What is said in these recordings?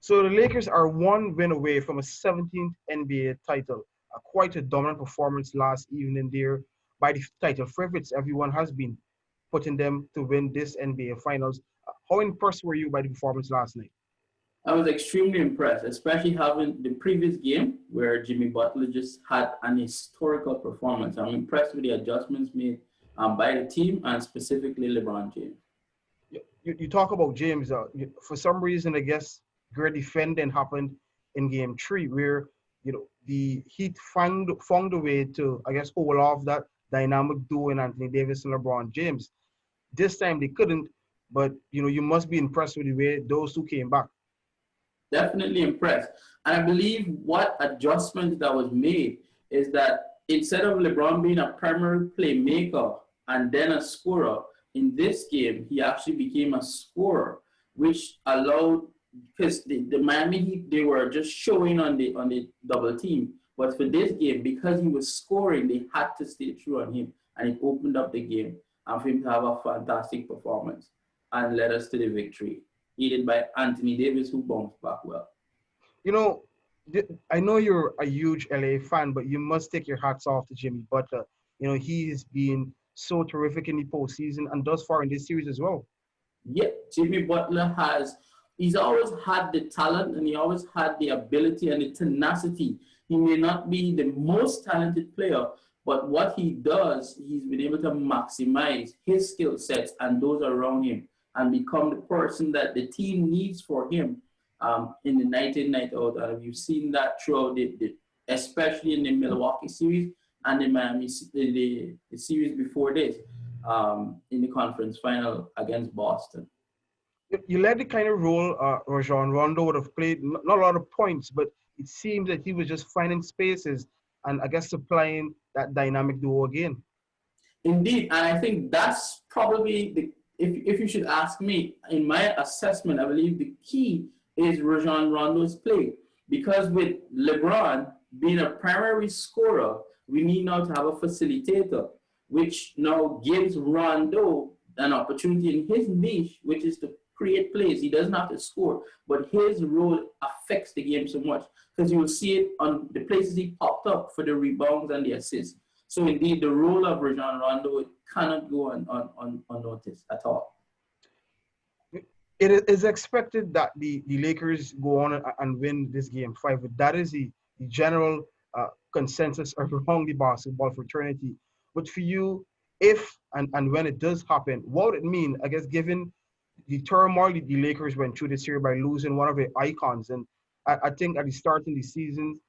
So the Lakers are one win away from a 17th NBA title. Quite a dominant performance last evening there by the title favorites. Everyone has been putting them to win this NBA Finals. How impressed were you by the performance last night? I was extremely impressed, especially having the previous game where Jimmy Butler just had an historical performance. I'm impressed with the adjustments made by the team and specifically LeBron James. You talk about James. For some reason, I guess great defending happened in Game 3, where the Heat found a way to, I guess, hold off that dynamic duo in Anthony Davis and LeBron James. This time they couldn't, but you must be impressed with the way those two came back. Definitely impressed. And I believe what adjustment that was made is that instead of LeBron being a primary playmaker and then a scorer, in this game, he actually became a scorer, which allowed, because the Miami Heat, they were just showing on the double team. But for this game, because he was scoring, they had to stay true on him. And it opened up the game and for him to have a fantastic performance and led us to the victory, aided by Anthony Davis, who bounced back well. I know you're a huge LA fan, but you must take your hats off to Jimmy Butler. He's been so terrific in the postseason and thus far in this series as well. Yeah, Jimmy Butler he's always had the talent and he always had the ability and the tenacity. He may not be the most talented player, but what he does, he's been able to maximize his skill sets and those around him and become the person that the team needs for him in the night in, night out. And we've seen that throughout especially in the Milwaukee series and the Miami, the series before this, in the conference final against Boston. You led the kind of role Rajon Rondo would have played, not a lot of points, but it seems that he was just finding spaces and I guess supplying that dynamic duo again. Indeed, and I think that's probably if you should ask me, in my assessment, I believe the key is Rajon Rondo's play. Because with LeBron being a primary scorer, we need now to have a facilitator, which now gives Rondo an opportunity in his niche, which is to create plays. He doesn't have to score, but his role affects the game so much because you will see it on the places he popped up for the rebounds and the assists. So indeed, the role of Rajon Rondo cannot go unnoticed at all. It is expected that the Lakers go on and win this game 5. That is the general consensus around the basketball fraternity. But for you, if and when it does happen, what would it mean, I guess, given the turmoil the Lakers went through this year by losing one of their icons? And I think at the start of the season,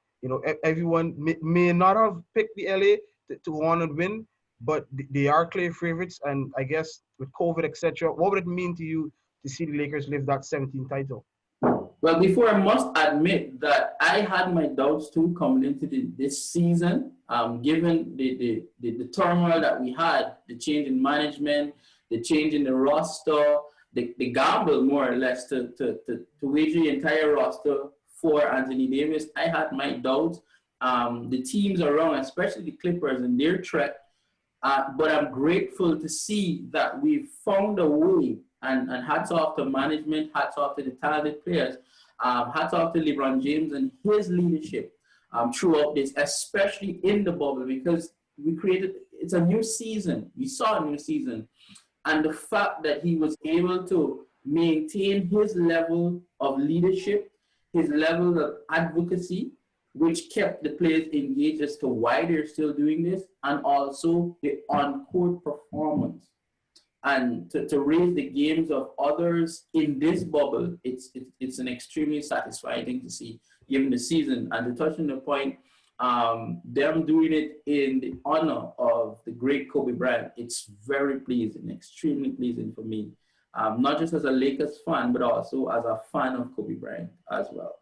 everyone may not have picked the LA to go on and win, but they are clear favorites. And I guess with COVID, etc., what would it mean to you to see the Lakers lift that 17th title? Well, before, I must admit that I had my doubts too coming into this season, given the turmoil that we had, the change in management, the change in the roster, the gamble more or less to wager the entire roster for Anthony Davis. I had my doubts. The teams around, especially the Clippers and their threat, but I'm grateful to see that we've found a way, and hats off to management, hats off to the talented players, hats off to LeBron James and his leadership throughout this, especially in the bubble, because it's a new season. We saw a new season. And the fact that he was able to maintain his level of leadership, his level of advocacy, which kept the players engaged as to why they're still doing this, and also the on-court performance. And to raise the games of others in this bubble, it's an extremely satisfying thing to see, given the season. And to touch on the point, them doing it in the honor of the great Kobe Bryant, it's very pleasing, extremely pleasing for me. Not just as a Lakers fan, but also as a fan of Kobe Bryant as well.